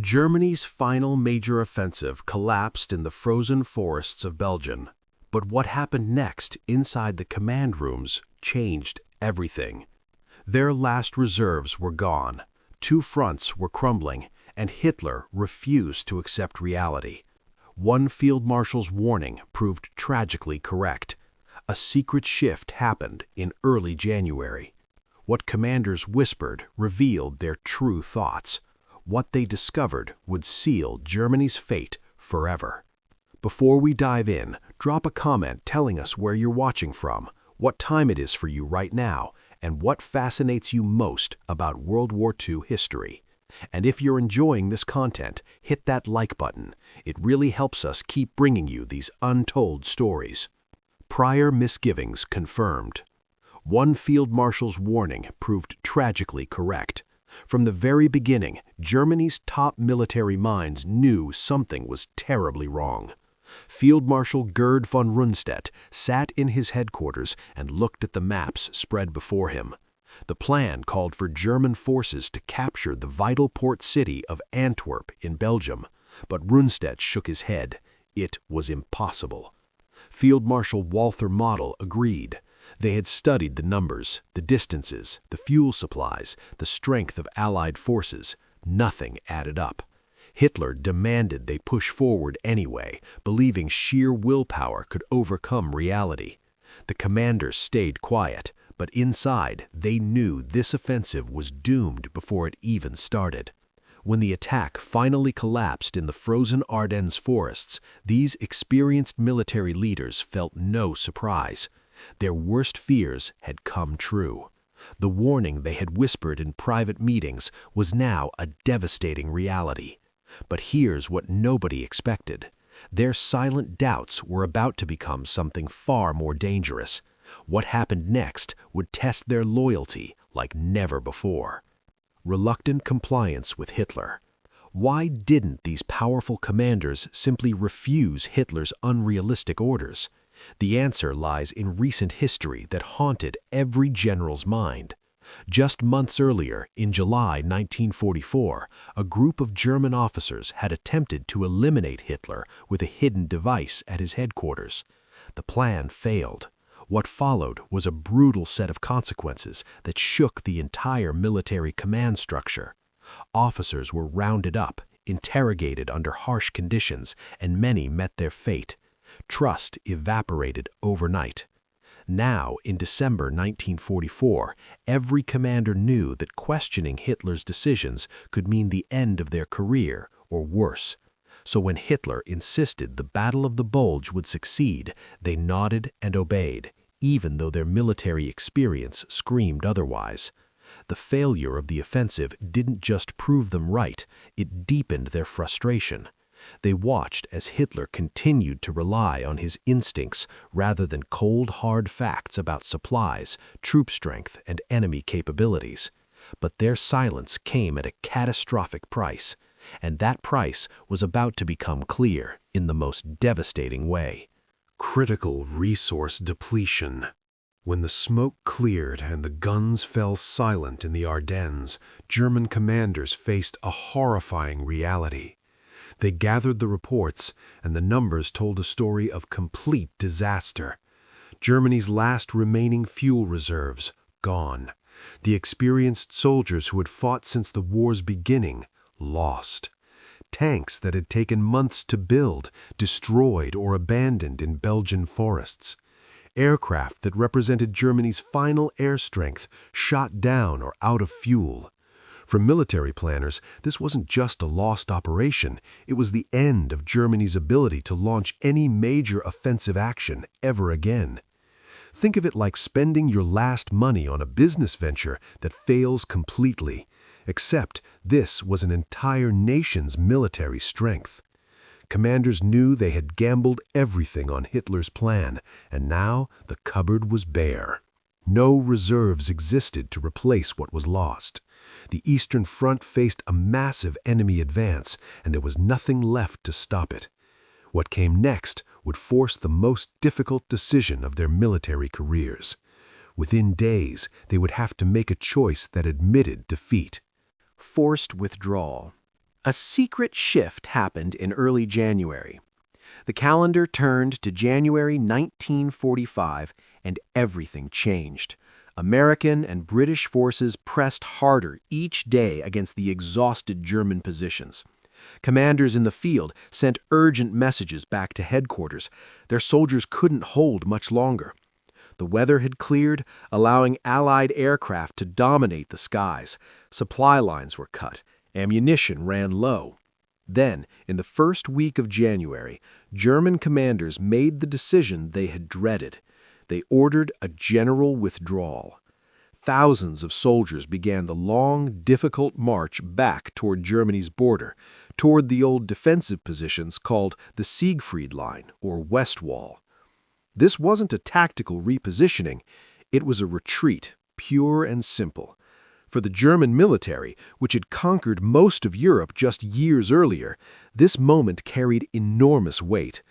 Germany's final major offensive collapsed in the frozen forests of Belgium. But what happened next inside the command rooms changed everything. Their last reserves were gone, two fronts were crumbling, and Hitler refused to accept reality. One field marshal's warning proved tragically correct. A secret shift happened in early January. What commanders whispered revealed their true thoughts. What they discovered would seal Germany's fate forever. Before we dive in, drop a comment telling us where you're watching from, what time it is for you right now, and what fascinates you most about World War II history. And if you're enjoying this content, hit that like button. It really helps us keep bringing you these untold stories. Prior misgivings confirmed. One field marshal's warning proved tragically correct. From the very beginning, Germany's top military minds knew something was terribly wrong. Field Marshal Gerd von Rundstedt sat in his headquarters and looked at the maps spread before him. The plan called for German forces to capture the vital port city of Antwerp in Belgium, but Rundstedt shook his head. It was impossible. Field Marshal Walther Model agreed. They had studied the numbers, the distances, the fuel supplies, the strength of Allied forces. Nothing added up. Hitler demanded they push forward anyway, believing sheer willpower could overcome reality. The commanders stayed quiet, but inside they knew this offensive was doomed before it even started. When the attack finally collapsed in the frozen Ardennes forests, these experienced military leaders felt no surprise. Their worst fears had come true. The warning they had whispered in private meetings was now a devastating reality. But here's what nobody expected. Their silent doubts were about to become something far more dangerous. What happened next would test their loyalty like never before. Reluctant compliance with Hitler. Why didn't these powerful commanders simply refuse Hitler's unrealistic orders? The answer lies in recent history that haunted every general's mind. Just months earlier, in July 1944, a group of German officers had attempted to eliminate Hitler with a hidden device at his headquarters. The plan failed. What followed was a brutal set of consequences that shook the entire military command structure. Officers were rounded up, interrogated under harsh conditions, and many met their fate. Trust evaporated overnight. Now, in December 1944, every commander knew that questioning Hitler's decisions could mean the end of their career, or worse. So when Hitler insisted the Battle of the Bulge would succeed, they nodded and obeyed, even though their military experience screamed otherwise. The failure of the offensive didn't just prove them right, it deepened their frustration. They watched as Hitler continued to rely on his instincts rather than cold, hard facts about supplies, troop strength, and enemy capabilities. But their silence came at a catastrophic price, and that price was about to become clear in the most devastating way. Critical resource depletion. When the smoke cleared and the guns fell silent in the Ardennes, German commanders faced a horrifying reality. They gathered the reports, and the numbers told a story of complete disaster. Germany's last remaining fuel reserves, gone. The experienced soldiers who had fought since the war's beginning, lost. Tanks that had taken months to build, destroyed or abandoned in Belgian forests. Aircraft that represented Germany's final air strength, shot down or out of fuel. For military planners, this wasn't just a lost operation, it was the end of Germany's ability to launch any major offensive action ever again. Think of it like spending your last money on a business venture that fails completely, except this was an entire nation's military strength. Commanders knew they had gambled everything on Hitler's plan, and now the cupboard was bare. No reserves existed to replace what was lost. The Eastern Front faced a massive enemy advance, and there was nothing left to stop it. What came next would force the most difficult decision of their military careers. Within days, they would have to make a choice that admitted defeat. Forced withdrawal. A secret shift happened in early January. The calendar turned to January 1945, and everything changed. American and British forces pressed harder each day against the exhausted German positions. Commanders in the field sent urgent messages back to headquarters. Their soldiers couldn't hold much longer. The weather had cleared, allowing Allied aircraft to dominate the skies. Supply lines were cut. Ammunition ran low. Then, in the first week of January, German commanders made the decision they had dreaded. They ordered a general withdrawal. Thousands of soldiers began the long, difficult march back toward Germany's border, toward the old defensive positions called the Siegfried Line, or West Wall. This wasn't a tactical repositioning, it was a retreat, pure and simple. For the German military, which had conquered most of Europe just years earlier, this moment carried enormous weight.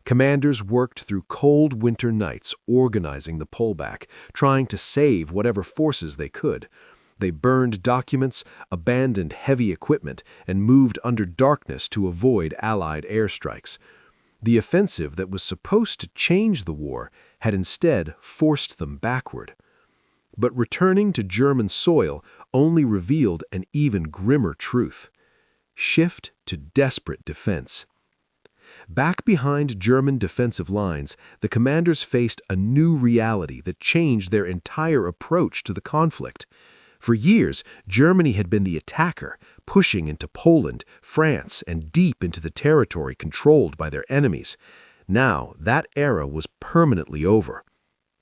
Commanders worked through cold winter nights organizing the pullback, trying to save whatever forces they could. They burned documents, abandoned heavy equipment, and moved under darkness to avoid Allied airstrikes. The offensive that was supposed to change the war had instead forced them backward. But returning to German soil only revealed an even grimmer truth. Shift to desperate defense. Back behind German defensive lines, the commanders faced a new reality that changed their entire approach to the conflict. For years, Germany had been the attacker, pushing into Poland, France, and deep into the territory controlled by their enemies. Now, that era was permanently over.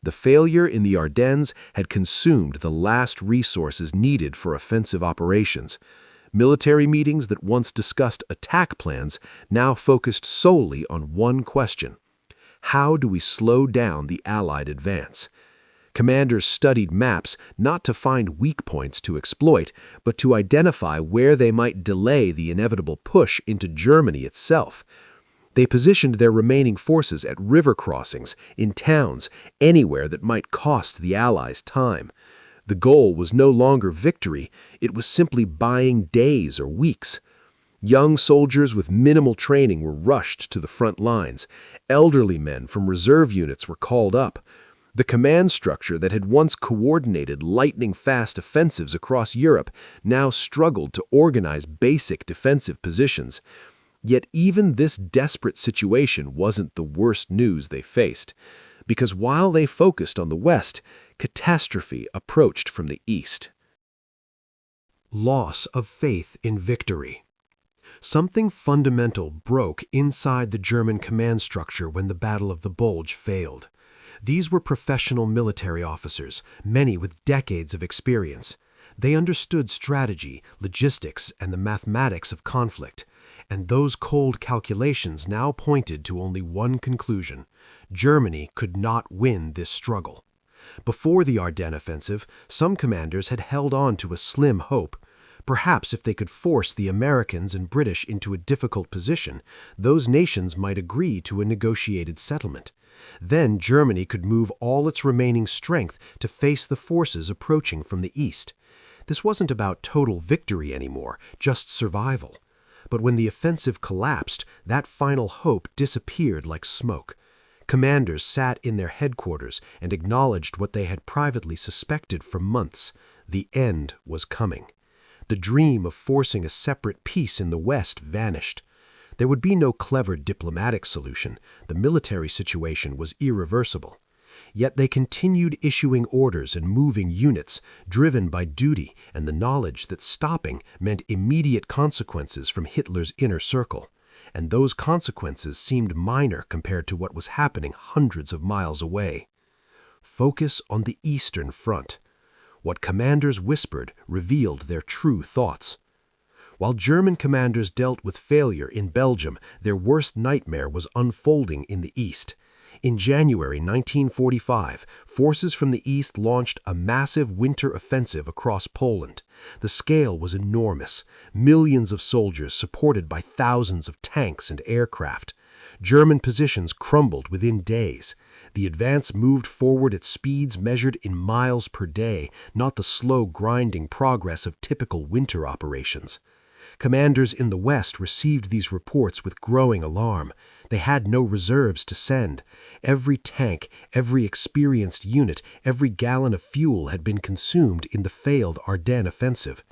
The failure in the Ardennes had consumed the last resources needed for offensive operations. Military meetings that once discussed attack plans now focused solely on one question: how do we slow down the Allied advance? Commanders studied maps not to find weak points to exploit, but to identify where they might delay the inevitable push into Germany itself. They positioned their remaining forces at river crossings, in towns, anywhere that might cost the Allies time. The goal was no longer victory, it was simply buying days or weeks. Young soldiers with minimal training were rushed to the front lines. Elderly men from reserve units were called up. The command structure that had once coordinated lightning-fast offensives across Europe now struggled to organize basic defensive positions. Yet even this desperate situation wasn't the worst news they faced, because while they focused on the West, catastrophe approached from the East. Loss of faith in victory. Something fundamental broke inside the German command structure when the Battle of the Bulge failed. These were professional military officers, many with decades of experience. They understood strategy, logistics, and the mathematics of conflict. And those cold calculations now pointed to only one conclusion: Germany could not win this struggle. Before the Ardennes offensive, some commanders had held on to a slim hope. Perhaps if they could force the Americans and British into a difficult position, those nations might agree to a negotiated settlement. Then Germany could move all its remaining strength to face the forces approaching from the east. This wasn't about total victory anymore, just survival. But when the offensive collapsed, that final hope disappeared like smoke. Commanders sat in their headquarters and acknowledged what they had privately suspected for months: the end was coming. The dream of forcing a separate peace in the West vanished. There would be no clever diplomatic solution. The military situation was irreversible. Yet they continued issuing orders and moving units, driven by duty and the knowledge that stopping meant immediate consequences from Hitler's inner circle. And those consequences seemed minor compared to what was happening hundreds of miles away. Focus on the Eastern Front. What commanders whispered revealed their true thoughts. While German commanders dealt with failure in Belgium, their worst nightmare was unfolding in the East. In January 1945, forces from the East launched a massive winter offensive across Poland. The scale was enormous. Millions of soldiers supported by thousands of tanks and aircraft. German positions crumbled within days. The advance moved forward at speeds measured in miles per day, not the slow grinding progress of typical winter operations. Commanders in the West received these reports with growing alarm. They had no reserves to send. Every tank, every experienced unit, every gallon of fuel had been consumed in the failed Ardennes offensive.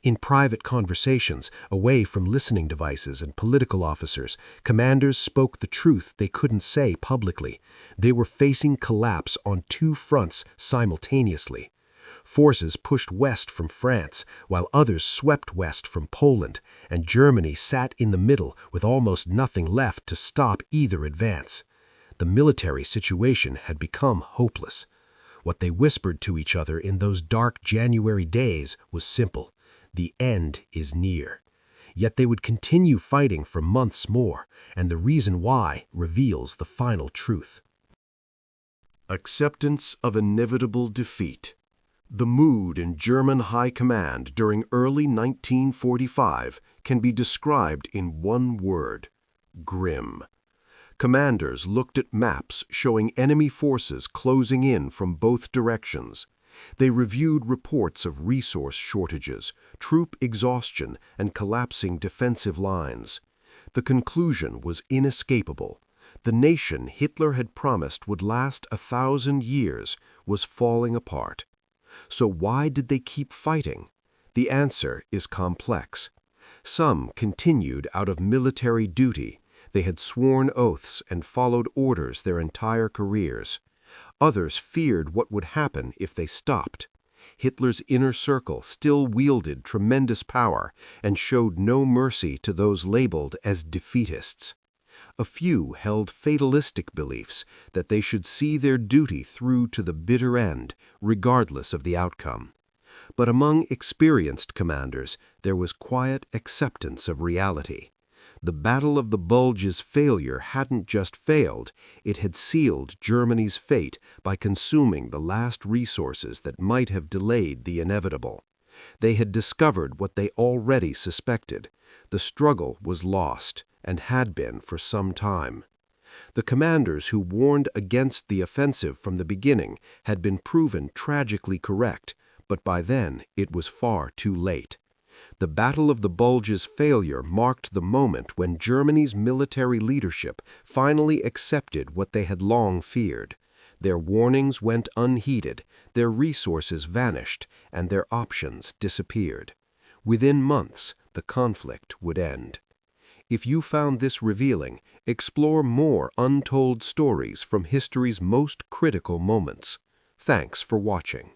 In private conversations, away from listening devices and political officers, commanders spoke the truth they couldn't say publicly. They were facing collapse on two fronts simultaneously. Forces pushed west from France, while others swept west from Poland, and Germany sat in the middle with almost nothing left to stop either advance. The military situation had become hopeless. What they whispered to each other in those dark January days was simple: the end is near. Yet they would continue fighting for months more, and the reason why reveals the final truth. Acceptance of inevitable defeat. The mood in German high command during early 1945 can be described in one word: grim. Commanders looked at maps showing enemy forces closing in from both directions. They reviewed reports of resource shortages, troop exhaustion, and collapsing defensive lines. The conclusion was inescapable. The nation Hitler had promised would last 1,000 years was falling apart. So why did they keep fighting? The answer is complex. Some continued out of military duty. They had sworn oaths and followed orders their entire careers. Others feared what would happen if they stopped. Hitler's inner circle still wielded tremendous power and showed no mercy to those labeled as defeatists. A few held fatalistic beliefs that they should see their duty through to the bitter end, regardless of the outcome. But among experienced commanders, there was quiet acceptance of reality. The Battle of the Bulge's failure hadn't just failed, it had sealed Germany's fate by consuming the last resources that might have delayed the inevitable. They had discovered what they already suspected: the struggle was lost, and had been for some time. The commanders who warned against the offensive from the beginning had been proven tragically correct, but by then it was far too late. The Battle of the Bulge's failure marked the moment when Germany's military leadership finally accepted what they had long feared. Their warnings went unheeded, their resources vanished, and their options disappeared. Within months, the conflict would end. If you found this revealing, explore more untold stories from history's most critical moments. Thanks for watching.